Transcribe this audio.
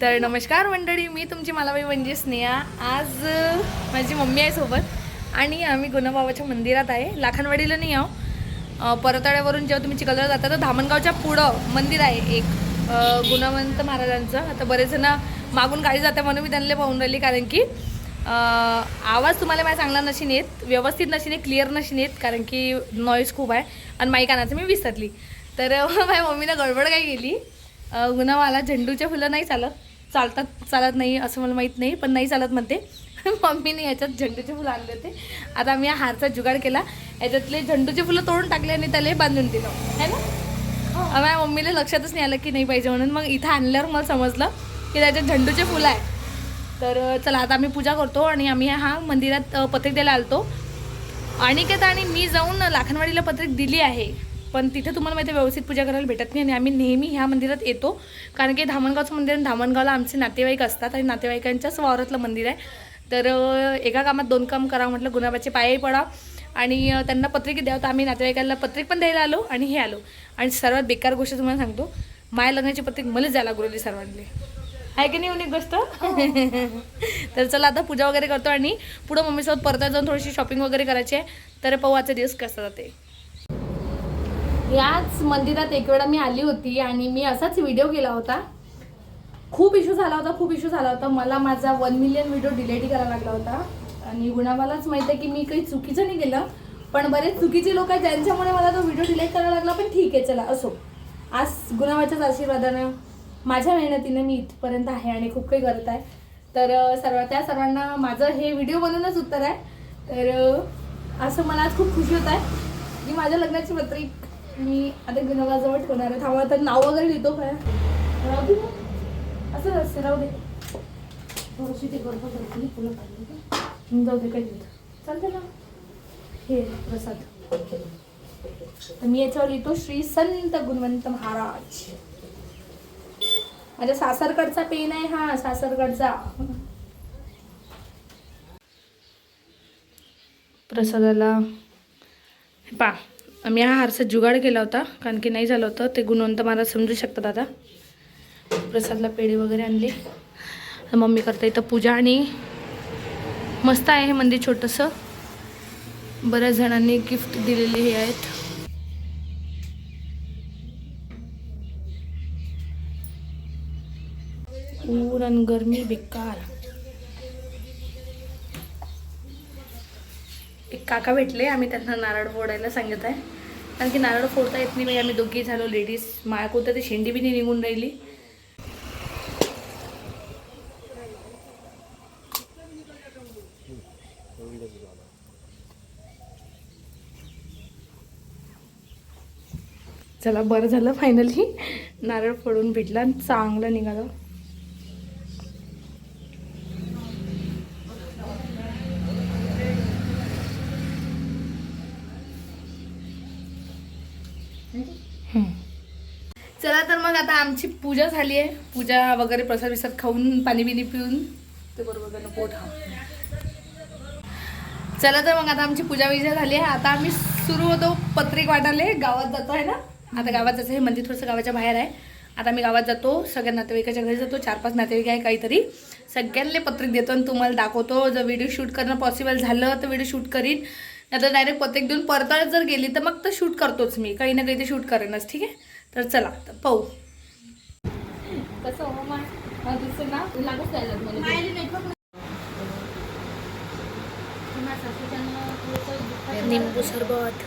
तर नमस्कार मंडळी, मी तुमची मालाबाई म्हणजे स्नेहा. आज माझी मम्मी आहे सोबत आणि आम्ही गुणाबाबाच्या मंदिरात आहे. लाखनवाडीला नाही आहो, परताळ्यावरून जेव्हा तुम्ही चिखलदरा जाता तर धामणगावच्या पुढं मंदिर आहे एक गुणवंत महाराजांचं. आता बरेच जण मागून गाडी जाते म्हणून मी त्यांना पाहून राहिली, कारण की आवाज तुम्हाला माझ्या चांगला नशीन येत, व्यवस्थित नशीन येत, क्लिअर नशीन येत, कारण की नॉईज खूप आहे आणि माईक आणायचं मी विसरली. तर माझ्या मम्मीनं गडबड काय केली, गुणावाला झेंडूचे फुलं नाही चालत नाही असं मला माहीत नाही, पण नाही चालत म्हणते. मम्मीने याच्यात झेंडूचे फुलं आणले होते. आता आम्ही हारचा जुगाड केला, याच्यातले झेंडूचे फुलं तोडून टाकले आणि त्याला बांधून दिलं है ना. माझ्या मम्मीला लक्षातच नाही आलं की नाही पाहिजे म्हणून. मग इथं आणल्यावर मला समजलं की त्याच्यात झेंडूचे फुलं आहे. तर चला आता आम्ही पूजा करतो आणि आम्ही हा मंदिरात पत्रिक द्यायला आलतो. अनिकेत आणि मी जाऊन लाखनवाडीला पत्रिक दिली आहे, पण तिथे तुम्हाला माहिती आहे व्यवस्थित पूजा करायला भेटत नाही. आणि आम्ही नेहमी ह्या मंदिरात येतो, कारण की धामणगावचं मंदिर आणि धामणगावला आमचे नातेवाईक असतात आणि नातेवाईकांच्याच वावरातलं मंदिर आहे. तर एका कामात दोन काम करा म्हटलं, गुणाबाचे पायही पडा आणि त्यांना पत्रिका द्यावं. तर आम्ही नातेवाईकांना पत्रिक पण द्यायला आलो आणि हे आलो. आणि सर्वात बेकार गोष्ट तुम्हाला सांगतो, माया लग्नाची पत्रिक मलाच द्यायला गुरुली सर्वांनी, आहे की नाही उन्ही गोष्ट. तर चला आता पूजा वगैरे करतो आणि पुढं मम्मीसोबत परत जाऊन थोडीशी शॉपिंग वगैरे करायची आहे. तर पाहू आजचा दिवस कसा जाते. याच मंदिरात एक वेळा मी आली होती आणि मी असाच व्हिडिओ केला होता. खूप इश्यू झाला होता. मला माझा 1 मिलियन व्हिडिओ डिलीट करायला लागला होता. आणि गुणाबालाच माहिती आहे की मी काही चुकीचं नाही केलं, पण बरेच चुकीचे लोक आहेत ज्यांच्यामुळे मला तो व्हिडिओ डिलीट करायला लागला. पण ठीक आहे, चला असो. आज गुणाबाच्याच आशीर्वादानं, माझ्या मेहनतीनं मी इथपर्यंत आहे आणि खूप काही करत आहे. तर त्या सर्वांना माझं हे व्हिडिओ बनवूनच उत्तर आहे. तर असं मला आज खूप खुशी होत आहे की माझ्या लग्नाची पत्रिक मी आता गुणाबाजवळ ठेवणार आहे. थांबा तर नाव वगैरे लिहितो काय, राहू दे असं असते, राहू दे. थोडीशी ते गडबड करते, फुलं पाहिजे जाऊ दे, काही लिहितो चालते ना. हे प्रसाद तर मी याच्यावर लिहितो श्री संत गुणवंत महाराज. माझ्या सासरकडचा पेन आहे हा, सासरकडचा. प्रसादाला पा आम्ही हा हारचा जुगाड केला होता, कारण की नाही झालं होतं ते गुणवंत महाराज समजू शकतात. आता प्रसादला पेढे वगैरे आणले. मम्मी करते इथं पूजा आणि मस्त आहे हे मंदिर छोटंसं. बऱ्याच जणांनी गिफ्ट दिलेले हे आहेत. ऊन आणि गरमी बेकार. एक काका भेटले, आम्ही त्यांना नारळ फोडायला सांगत आहे, कारण की नारळ फोडता येत नाही बाई. आम्ही दोघी झालो लेडीज, माया कोणतं ते शेंडी बी नाही निघून राहिली. चला बरं झालं, फायनली नारळ फोडून भेटला आणि चांगलं निघालं. चला तर मग आता आमची पूजा झाली आहे. पूजा वगैरे प्रसाद विसाद खाऊन पाणी बिणी पिऊन ते बरोबर पोट हा. चला तर मग आता आमची पूजा विजा झाली आहे. आता आम्ही सुरू होतो पत्रिक वाटायला. गावात जातो आहे ना, आता गावात जायचं. हे मंदिर थोडंसं गावाच्या बाहेर आहे. आता आम्ही गावात जातो, सगळ्या नातेवाईकाच्या घरी जातो. 4-5 नातेवाईक आहे काहीतरी, सगळ्यांना पत्रिक देतो आणि तुम्हाला दाखवतो. जर व्हिडिओ शूट करणं पॉसिबल झालं तर व्हिडिओ शूट करीन, नाही तर डायरेक्ट पत्रिक देऊन परताळ जर गेली तर मग तर शूट करतोच मी, काही ना काही ते शूट करेनच. ठीक आहे, तर चला तर पाहू कसं हो. ना लागच निंबू सरबत.